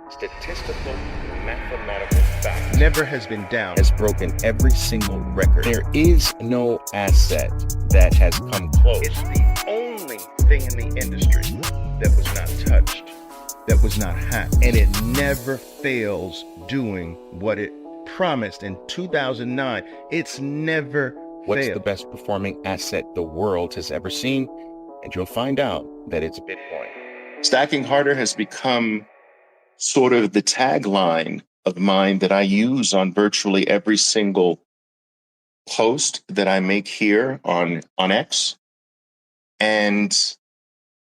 statistical mathematical fact never has been down. has broken every single record. There is no asset that has come close. It's the only thing in the industry that was not touched, that was not hacked, and it never fails doing what it promised in 2009. It's never What's failed. the best performing asset the world has ever seen? And you'll find out that it's Bitcoin. Stacking harder has become sort of the tagline of mine that I use on virtually every single post that I make here on X. And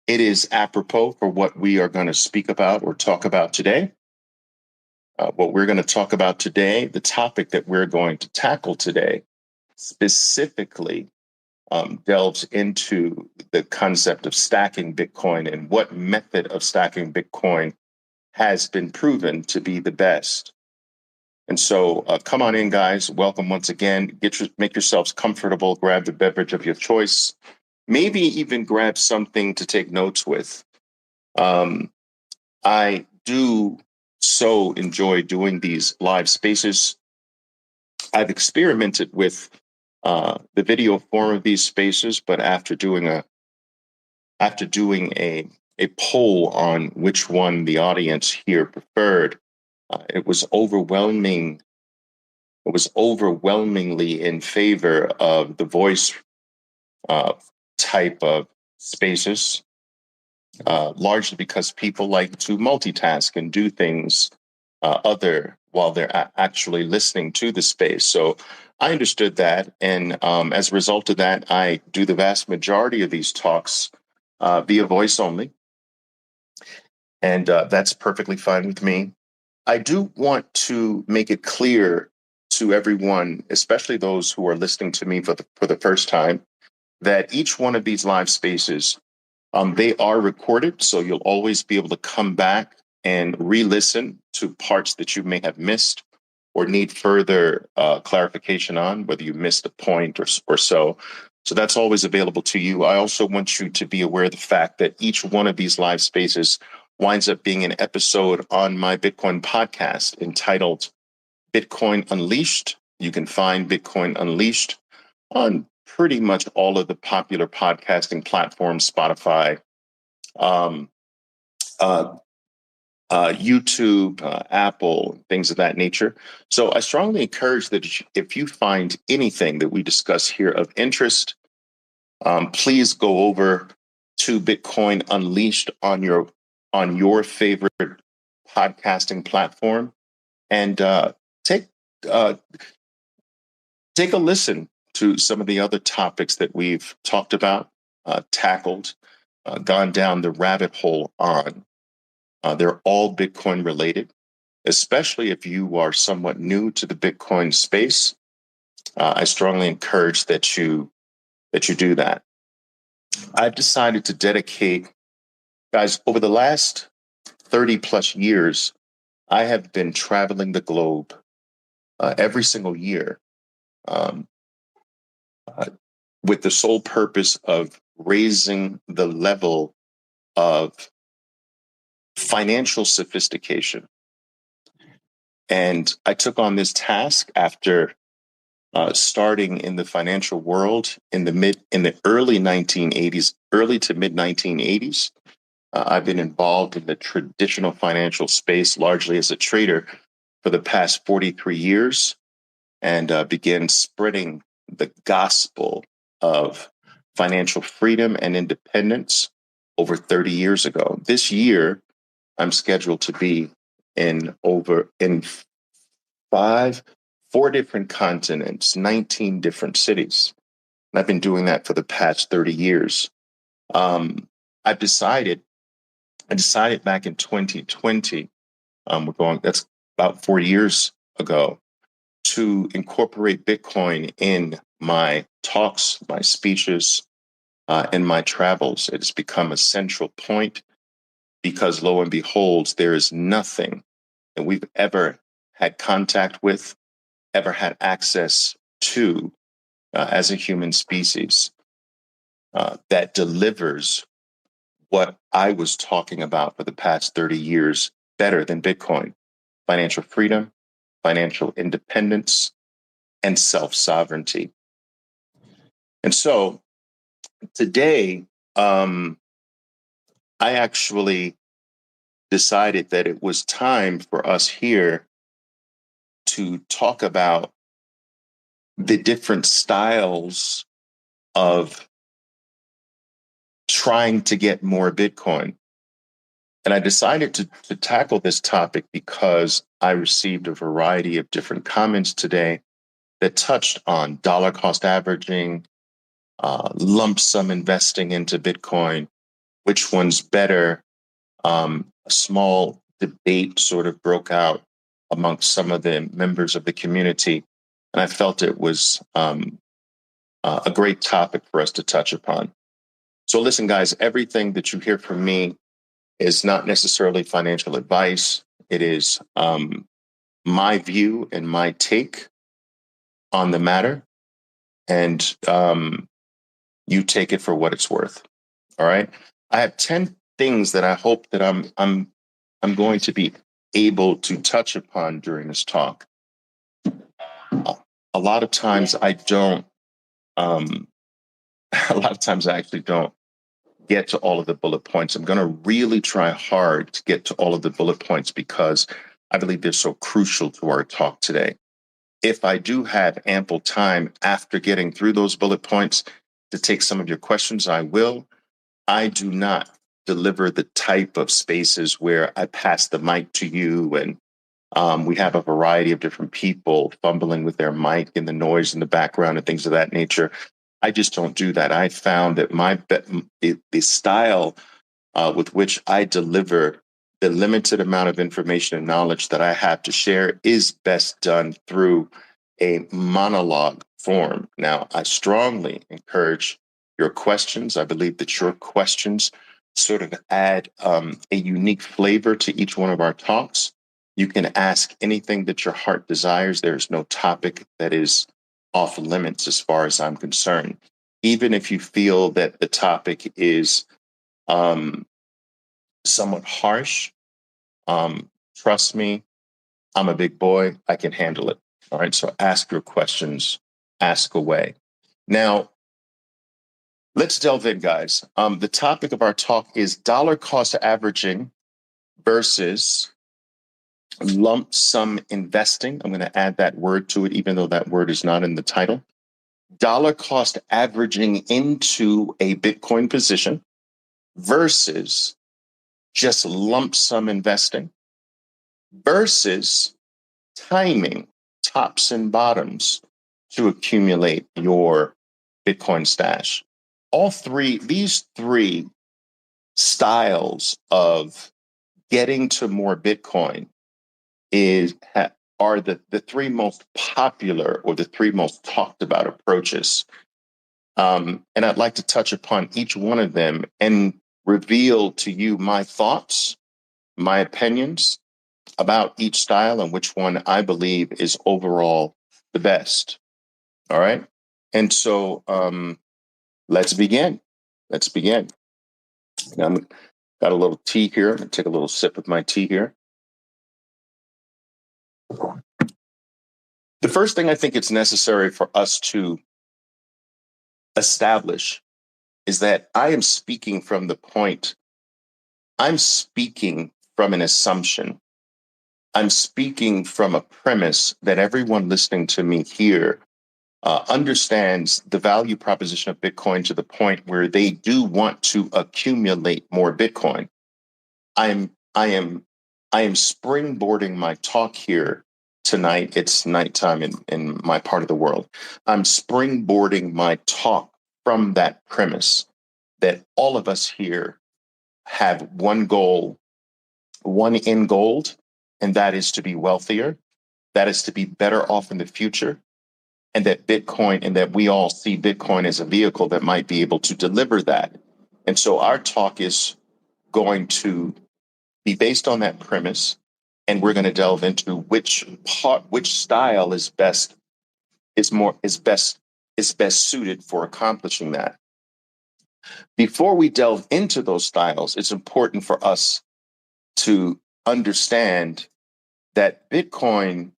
it is apropos for what we are going to speak about or talk about today. What we're going to talk about today, the topic that we're going to tackle today, specifically delves into the concept of stacking Bitcoin and what method of stacking Bitcoin has been proven to be the best. And so come on in, guys. Welcome once again. Make yourselves comfortable. Grab the beverage of your choice. Maybe even grab something to take notes with. I do so enjoy doing these live spaces. I've experimented with the video form of these spaces, but after doing a poll on which one the audience here preferred, it was overwhelmingly in favor of the voice type of spaces, largely because people like to multitask and do things while they're actually listening to the space. So I understood that, and as a result of that, I do the vast majority of these talks via voice only. And that's perfectly fine with me. I do want to make it clear to everyone, especially those who are listening to me for the first time, that each one of these live spaces, they are recorded. So you'll always be able to come back and re-listen to parts that you may have missed or need further clarification on, whether you missed a point or so. So that's always available to you. I also want you to be aware of the fact that each one of these live spaces winds up being an episode on my Bitcoin podcast entitled Bitcoin Unleashed. You can find Bitcoin Unleashed on pretty much all of the popular podcasting platforms, Spotify, YouTube, Apple, things of that nature. So I strongly encourage that if you find anything that we discuss here of interest, please go over to Bitcoin Unleashed on your favorite podcasting platform and take a listen to some of the other topics that we've talked about, tackled, gone down the rabbit hole on. They're all Bitcoin related, especially if you are somewhat new to the Bitcoin space. I strongly encourage that you do that. I've decided to dedicate, guys, over the last 30 plus years, I have been traveling the globe every single year with the sole purpose of raising the level of financial sophistication. And I took on this task after starting in the financial world in the early 1980s, early to mid 1980s. I've been involved in the traditional financial space largely as a trader for the past 43 years and began spreading the gospel of financial freedom and independence over 30 years ago. This year, I'm scheduled to be in 4 different continents, 19 different cities. And I've been doing that for the past 30 years. I decided back in 2020, that's about 4 years ago, to incorporate Bitcoin in my talks, my speeches, and my travels. It has become a central point because, lo and behold, there is nothing that we've ever had contact with, ever had access to as a human species that delivers what I was talking about for the past 30 years better than Bitcoin: financial freedom, financial independence, and self-sovereignty. And so today, I actually decided that it was time for us here to talk about the different styles of trying to get more Bitcoin. And I decided to tackle this topic because I received a variety of different comments today that touched on dollar cost averaging, lump sum investing into Bitcoin, which one's better. A small debate sort of broke out amongst some of the members of the community, and I felt it was a great topic for us to touch upon. So listen, guys, everything that you hear from me is not necessarily financial advice. It is my view and my take on the matter, and you take it for what it's worth. All right. I have 10 things that I hope that I'm going to be able to touch upon during this talk. A lot of times I don't. A lot of times I actually don't get to all of the bullet points. I'm going to really try hard to get to all of the bullet points because I believe they're so crucial to our talk today. If I do have ample time after getting through those bullet points to take some of your questions, I will. I do not deliver the type of spaces where I pass the mic to you and we have a variety of different people fumbling with their mic and the noise in the background and things of that nature. I just don't do that. I found that the style with which I deliver the limited amount of information and knowledge that I have to share is best done through a monologue form. Now, I strongly encourage your questions. I believe that your questions sort of add a unique flavor to each one of our talks. You can ask anything that your heart desires. There's no topic that is off limits as far as I'm concerned. Even if you feel that the topic is somewhat harsh, trust me, I'm a big boy. I can handle it. All right. So ask your questions, ask away. Now, let's delve in, guys. The topic of our talk is dollar cost averaging versus lump sum investing. I'm going to add that word to it, even though that word is not in the title. Dollar cost averaging into a Bitcoin position versus just lump sum investing versus timing tops and bottoms to accumulate your Bitcoin stash. These three styles of getting to more Bitcoin are the three most popular or the three most talked about approaches. And I'd like to touch upon each one of them and reveal to you my thoughts, my opinions about each style and which one I believe is overall the best. All right. And so let's begin. Let's begin. I've got a little tea here. I'm going to take a little sip of my tea here. The first thing I think it's necessary for us to establish is that I am speaking from the point, I'm speaking from an assumption. I'm speaking from a premise that everyone listening to me here understands the value proposition of Bitcoin to the point where they do want to accumulate more Bitcoin. I am springboarding my talk here tonight. It's nighttime in my part of the world. I'm springboarding my talk from that premise that all of us here have one goal, one end goal, and that is to be wealthier. That is to be better off in the future. And that Bitcoin, and that we all see Bitcoin as a vehicle that might be able to deliver that. And so our talk is going to be based on that premise, and we're going to delve into which style is best suited for accomplishing that. Before we delve into those styles, it's important for us to understand that Bitcoin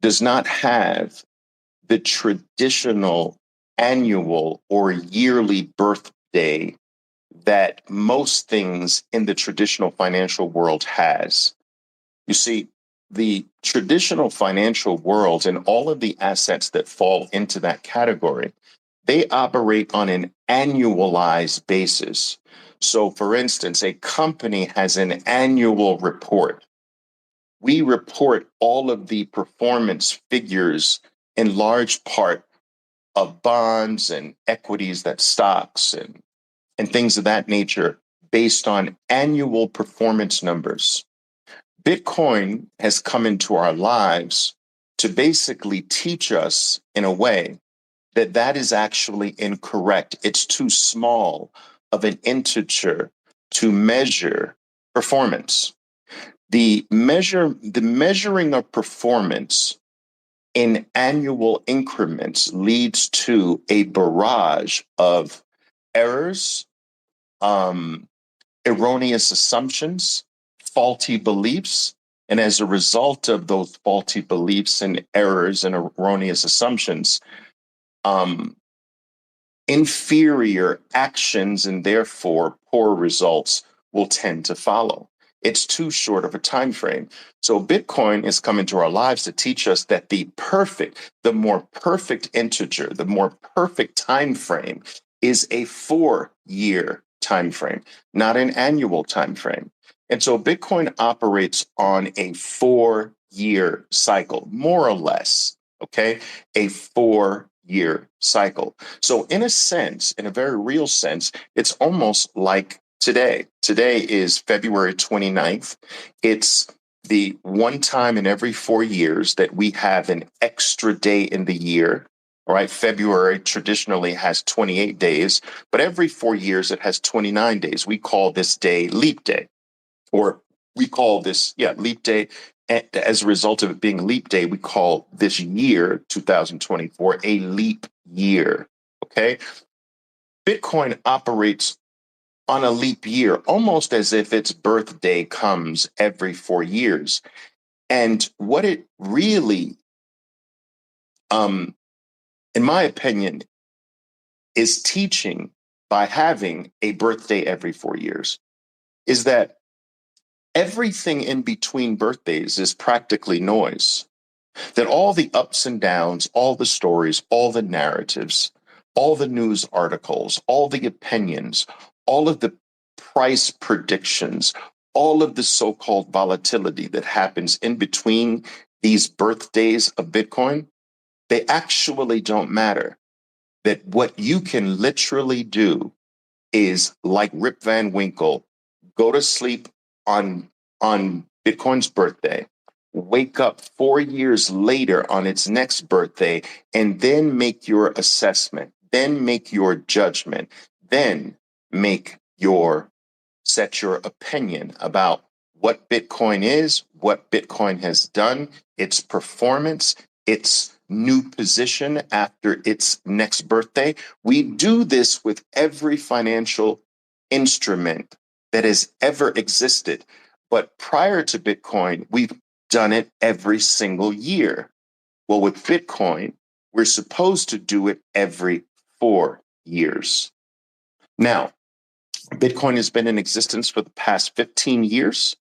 does not have the traditional annual or yearly birthday that most things in the traditional financial world has. You see, the traditional financial world and all of the assets that fall into that category, they operate on an annualized basis. So, for instance, a company has an annual report. We report all of the performance figures in large part of bonds and equities, that stocks and things of that nature based on annual performance numbers. Bitcoin has come into our lives to basically teach us in a way that that is actually incorrect. It's too small of an integer to measure performance. The measuring of performance in annual increments leads to a barrage of errors, erroneous assumptions, faulty beliefs. And as a result of those faulty beliefs and errors and erroneous assumptions, inferior actions and therefore poor results will tend to follow. It's too short of a time frame. So Bitcoin is coming to our lives to teach us that the more perfect integer, the more perfect time frame is a 4-year time frame, not an annual time frame. And so Bitcoin operates on a 4-year cycle, more or less, okay? A 4-year cycle. So in a sense, in a very real sense, it's almost like today. Today is February 29th. It's the one time in every 4 years that we have an extra day in the year. All right. February traditionally has 28 days, but every 4 years it has 29 days. We call this day leap day, or we call this, leap day. And as a result of it being leap day, we call this year 2024 a leap year. Okay. Bitcoin operates on a leap year, almost as if its birthday comes every 4 years. And what it really, in my opinion, is teaching by having a birthday every 4 years is that everything in between birthdays is practically noise. That all the ups and downs, all the stories, all the narratives, all the news articles, all the opinions, all of the price predictions, all of the so-called volatility that happens in between these birthdays of Bitcoin, they actually don't matter. That what you can literally do is, like Rip Van Winkle, go to sleep on Bitcoin's birthday, wake up 4 years later on its next birthday, and then make your assessment, then make your judgment, then set your opinion about what Bitcoin is, what Bitcoin has done, its performance, its new position after its next birthday. We do this with every financial instrument that has ever existed. But prior to Bitcoin, we've done it every single year. Well, with Bitcoin, we're supposed to do it every 4 years. Now, Bitcoin has been in existence for the past 15 years.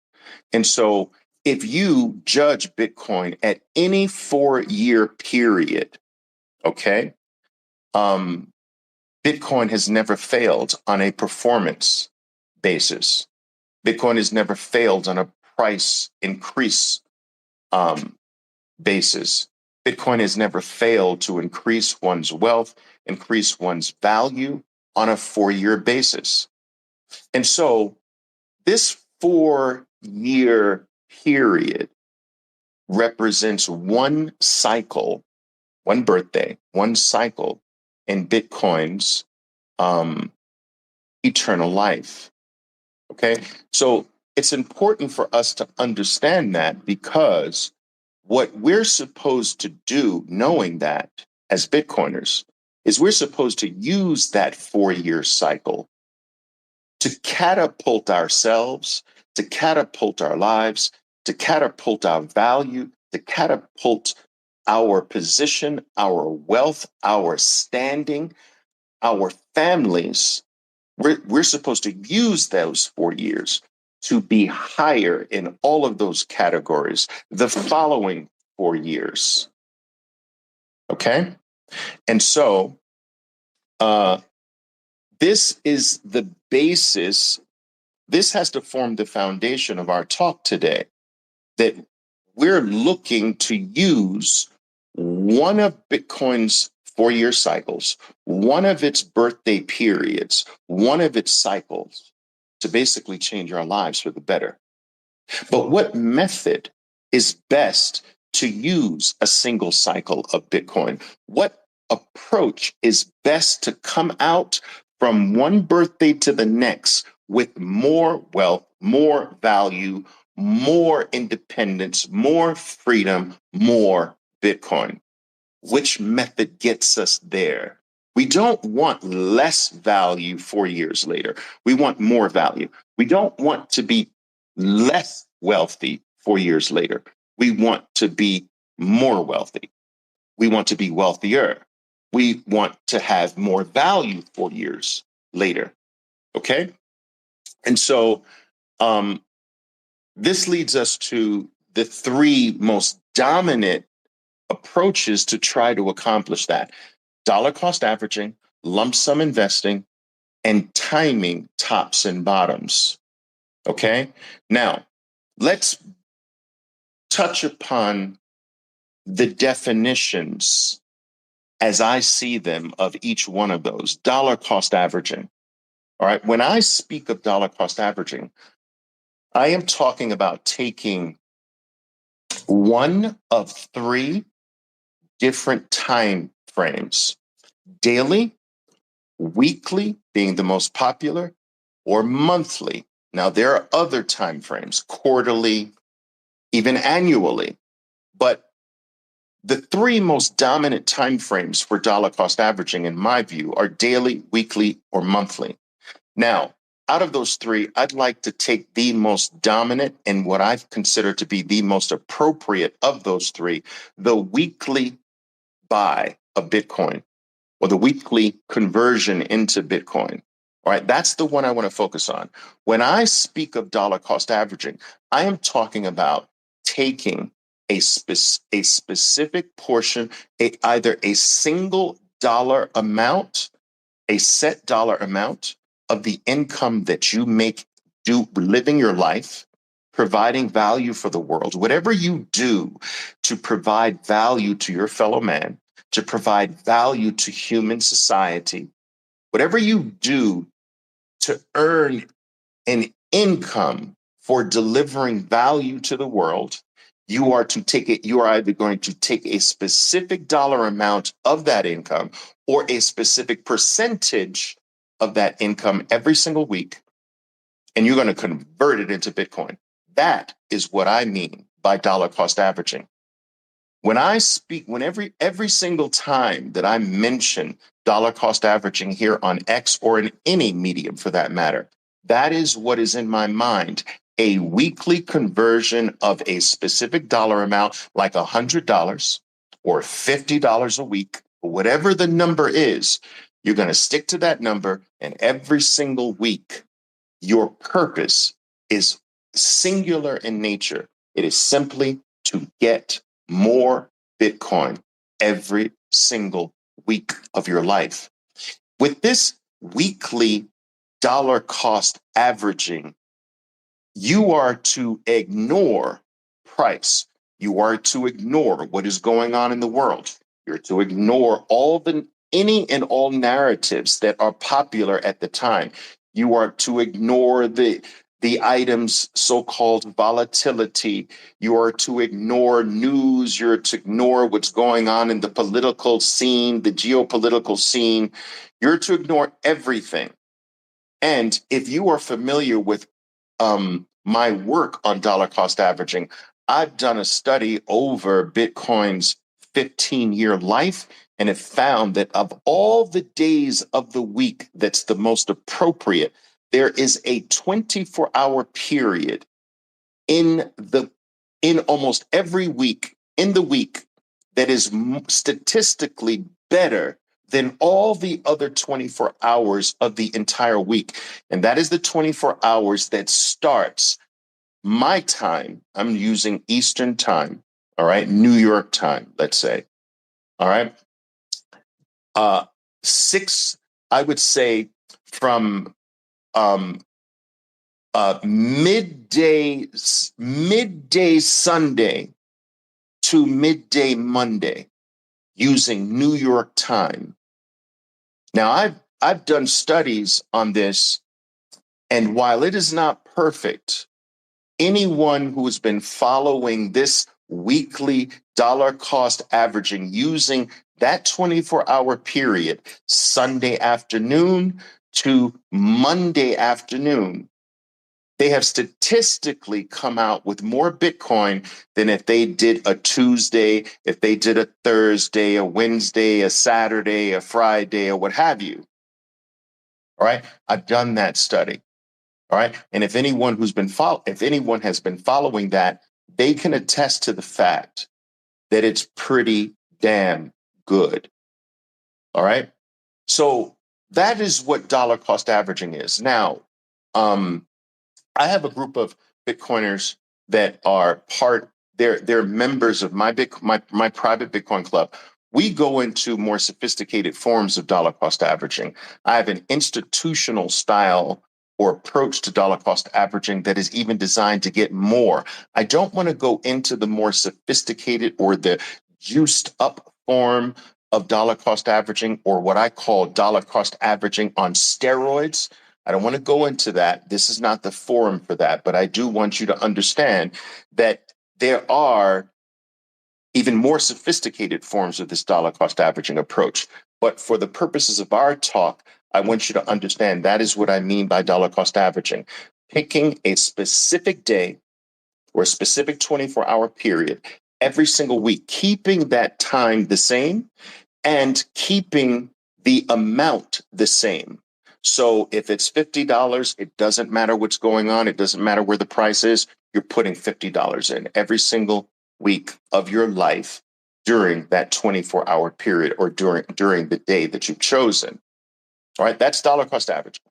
And so if you judge Bitcoin at any 4-year period, okay, Bitcoin has never failed on a performance basis. Bitcoin has never failed on a price increase basis. Bitcoin has never failed to increase one's wealth, increase one's value on a 4-year basis. And so this 4-year period represents one cycle, one birthday, one cycle in Bitcoin's eternal life. Okay, so it's important for us to understand that, because what we're supposed to do, knowing that as Bitcoiners, is we're supposed to use that 4-year cycle to catapult ourselves to catapult our lives, to catapult our value, to catapult our position, our wealth, our standing, our families. We're supposed to use those 4 years to be higher in all of those categories the following 4 years. Okay? And so this is the basis. This has to form the foundation of our talk today, that we're looking to use one of Bitcoin's 4-year cycles, one of its birthday periods, one of its cycles to basically change our lives for the better. But what method is best to use a single cycle of Bitcoin? What approach is best to come out from one birthday to the next with more wealth, more value, more independence, more freedom, more Bitcoin? Which method gets us there? We don't want less value 4 years later. We want more value. We don't want to be less wealthy 4 years later. We want to be more wealthy. We want to be wealthier. We want to have more value 4 years later. Okay? And so this leads us to the 3 most dominant approaches to try to accomplish that: dollar cost averaging, lump sum investing, and timing tops and bottoms. Okay? Now, let's touch upon the definitions as I see them of each one of those. Dollar cost averaging. All right. When I speak of dollar cost averaging, I am talking about taking one of 3 different time frames: daily, weekly being the most popular, or monthly. Now, there are other time frames, quarterly, even annually, but the 3 most dominant time frames for dollar cost averaging, in my view, are daily, weekly, or monthly. Now, out of those 3, I'd like to take the most dominant and what I consider to be the most appropriate of those 3, the weekly buy of Bitcoin, or the weekly conversion into Bitcoin. All right, that's the one I want to focus on. When I speak of dollar cost averaging, I am talking about taking a specific portion, either a single dollar amount, a set dollar amount of the income that you make living your life, providing value for the world, whatever you do to provide value to your fellow man, to provide value to human society, whatever you do to earn an income for delivering value to the world, you are either going to take a specific dollar amount of that income or a specific percentage of that income every single week, and you're going to convert it into Bitcoin. That is what I mean by dollar cost averaging. When I speak, every single time that I mention dollar cost averaging here on X or in any medium for that matter, that is what is in my mind: a weekly conversion of a specific dollar amount, like $100 or $50 a week, or whatever the number is. You're going to stick to that number, and every single week, your purpose is singular in nature. It is simply to get more Bitcoin every single week of your life. With this weekly dollar cost averaging, you are to ignore price. You are to ignore what is going on in the world. You're to ignore any and all narratives that are popular at the time. You are to ignore the items so-called volatility. You are to ignore news. You're to ignore what's going on in the political scene, the geopolitical scene. You're to ignore everything. And if you are familiar with my work on dollar cost averaging, I've done a study over Bitcoin's 15-year life and have found that of all the days of the week that's the most appropriate, there is a 24-hour period in almost every week in the week that is statistically better than all the other 24 hours of the entire week. And that is the 24 hours that starts my time. I'm using Eastern time, all right? New York time, let's say, all right? I would say from midday Sunday to midday Monday using New York time. Now, I've done studies on this, and while it is not perfect, anyone who has been following this weekly dollar cost averaging using that 24-hour period, Sunday afternoon to Monday afternoon, they have statistically come out with more Bitcoin than if they did a Tuesday, if they did a Thursday, a Wednesday, a Saturday, a Friday, or what have you. All right. I've done that study. All right. And if anyone has been following that, they can attest to the fact that it's pretty damn good. All right. So that is what dollar cost averaging is. Now, I have a group of Bitcoiners that are they're members of my private Bitcoin club. We go into more sophisticated forms of dollar cost averaging. I have an institutional style or approach to dollar cost averaging that is even designed to get more. I don't want to go into the more sophisticated or the juiced up form of dollar cost averaging, or what I call dollar cost averaging on steroids. I don't want to go into that. This is not the forum for that, but I do want you to understand that there are even more sophisticated forms of this dollar cost averaging approach. But for the purposes of our talk, I want you to understand that is what I mean by dollar cost averaging. Picking a specific day or a specific 24-hour period every single week, keeping that time the same and keeping the amount the same. So if it's $50, it doesn't matter what's going on. It doesn't matter where the price is. You're putting $50 in every single week of your life during that 24-hour period or during the day that you've chosen. All right, that's dollar cost averaging.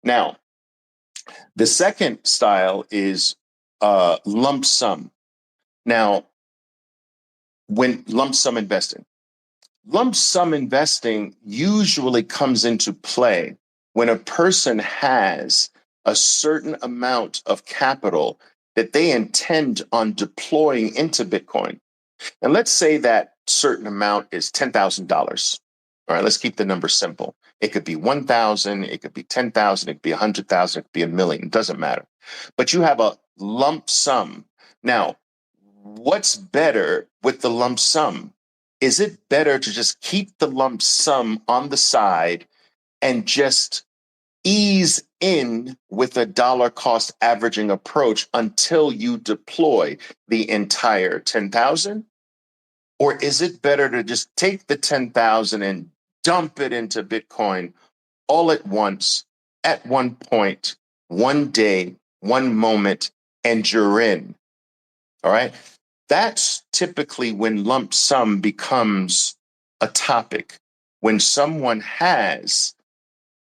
Now, the second style is lump sum. Now, when lump sum investing usually comes into play when a person has a certain amount of capital that they intend on deploying into Bitcoin. And let's say that certain amount is $10,000. All right, let's keep the number simple. It could be 1,000, it could be 10,000, it could be 100,000, it could be $1 million. It doesn't matter. But you have a lump sum. Now, what's better with the lump sum? Is it better to just keep the lump sum on the side and just ease in with a dollar cost averaging approach until you deploy the entire 10,000? Or is it better to just take the 10,000 and dump it into Bitcoin all at once, at one point, one day, one moment, and you're in? All right. That's typically when lump sum becomes a topic, when someone has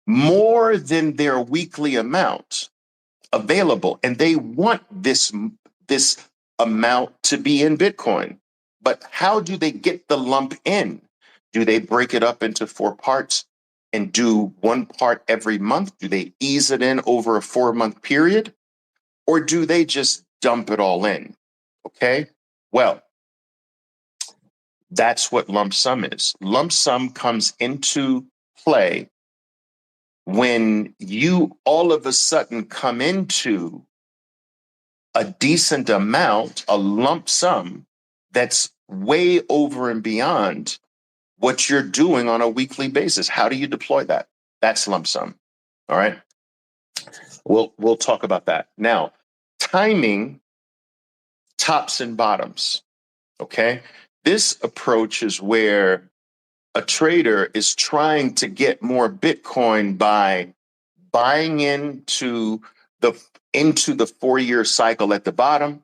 more than their weekly amount available and they want this amount to be in Bitcoin. But how do they get the lump in? Do they break it up into 4 parts and do one part every month? Do they ease it in over a 4-month period? Or do they just dump it all in? Okay. Well, that's what lump sum is. Lump sum comes into play when you all of a sudden come into a decent amount, a lump sum that's way over and beyond what you're doing on a weekly basis. How do you deploy that? That's lump sum. All right. We'll talk about that. Now, timing tops and bottoms. Okay. This approach is where a trader is trying to get more Bitcoin by buying into the 4-year cycle at the bottom,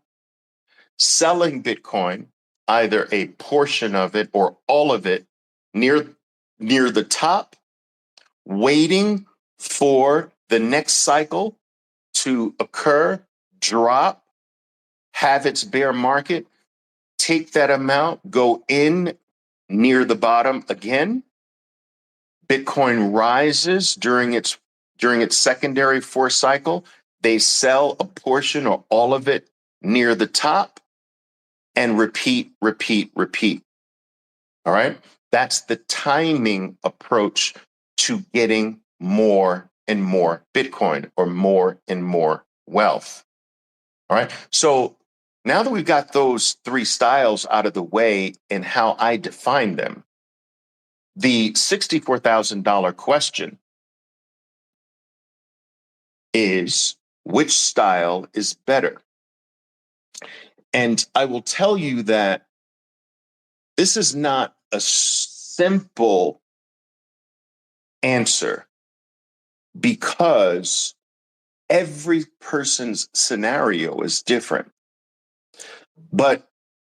selling Bitcoin, either a portion of it or all of it near the top, waiting for the next cycle to occur, drop, have its bear market, take that amount, go in near the bottom again. Bitcoin rises during its secondary fourth cycle. They sell a portion or all of it near the top and repeat. All right. That's the timing approach to getting more and more Bitcoin or more and more wealth. All right. So now that we've got those three styles out of the way and how I define them, the $64,000 question is, which style is better? And I will tell you that this is not a simple answer because every person's scenario is different. But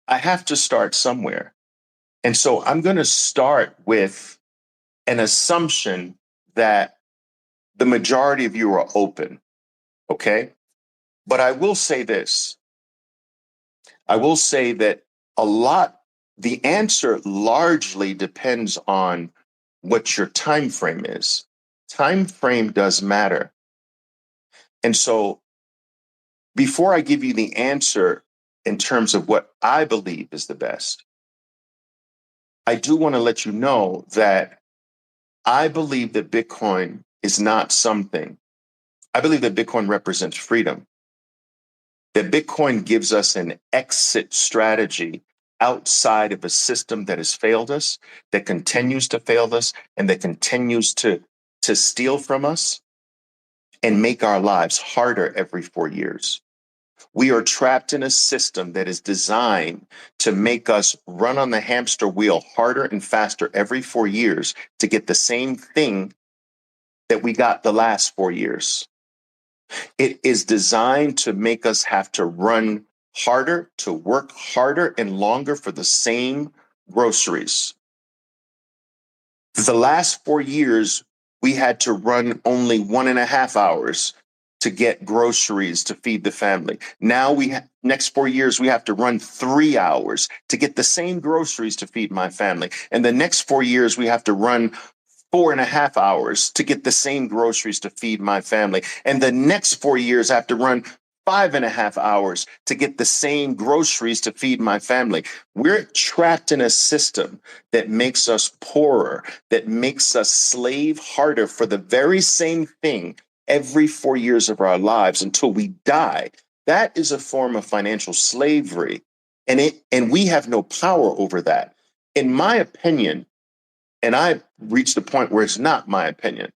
I have to start somewhere. And so I'm going to start with an assumption that the majority of you are open, okay? But I will say this. I will say that the answer largely depends on what your time frame is. Time frame does matter. And so before I give you the answer in terms of what I believe is the best, I do want to let you know that I believe that Bitcoin is not something. I believe that Bitcoin represents freedom, that Bitcoin gives us an exit strategy outside of a system that has failed us, that continues to fail us, and that continues to steal from us and make our lives harder every 4 years. We are trapped in a system that is designed to make us run on the hamster wheel harder and faster every 4 years to get the same thing that we got the last 4 years. It is designed to make us have to run harder, to work harder and longer for the same groceries. For the last 4 years, we had to run only 1.5 hours to get groceries to feed the family. Now next 4 years, we have to run 3 hours to get the same groceries to feed my family. And the next 4 years, we have to run 4.5 hours to get the same groceries to feed my family. And the next 4 years, I have to run 5.5 hours to get the same groceries to feed my family. We're trapped in a system that makes us poorer, that makes us slave harder for the very same thing every 4 years of our lives until we die. That is a form of financial slavery, and we have no power over that. In my opinion, and I've reached the point where it's not my opinion,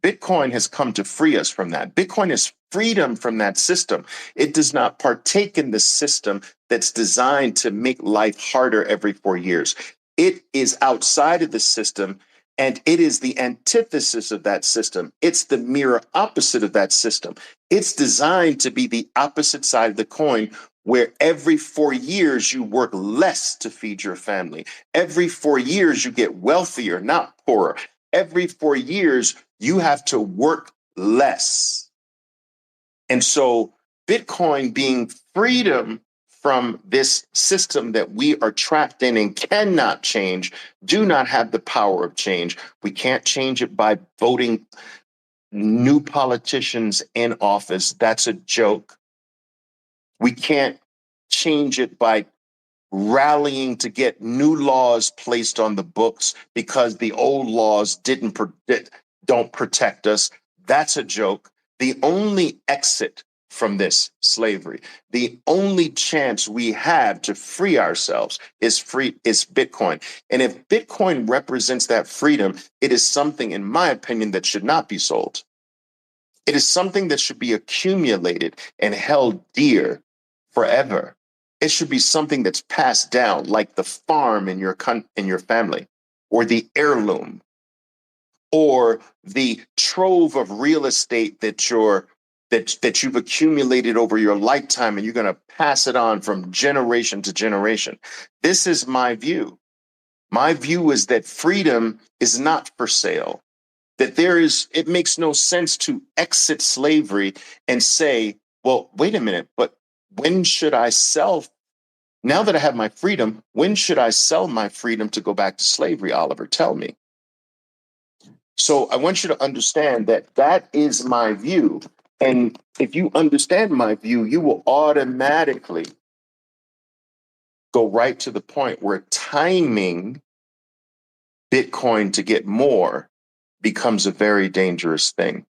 Bitcoin has come to free us from that. Bitcoin is freedom from that system. It does not partake in the system that's designed to make life harder every 4 years. It is outside of the system, and it is the antithesis of that system. It's the mirror opposite of that system. It's designed to be the opposite side of the coin, where every 4 years you work less to feed your family. Every 4 years you get wealthier, not poorer. Every 4 years you have to work less. And so Bitcoin being freedom from this system that we are trapped in and cannot change, do not have the power of change. We can't change it by voting new politicians in office. That's a joke. We can't change it by rallying to get new laws placed on the books because the old laws don't protect us. That's a joke. The only exit from this slavery, the only chance we have to free ourselves is Bitcoin. And if Bitcoin represents that freedom, it is something, in my opinion, that should not be sold. It is something that should be accumulated and held dear forever. It should be something that's passed down, like the farm in your family, or the heirloom, or the trove of real estate that you've accumulated over your lifetime, and you're going to pass it on from generation to generation. This is my view. My view is that freedom is not for sale. That it makes no sense to exit slavery and say, well, wait a minute, but when should I sell? Now that I have my freedom, when should I sell my freedom to go back to slavery, Oliver? Tell me. So I want you to understand that that is my view. And if you understand my view, you will automatically go right to the point where timing Bitcoin to get more becomes a very dangerous thing.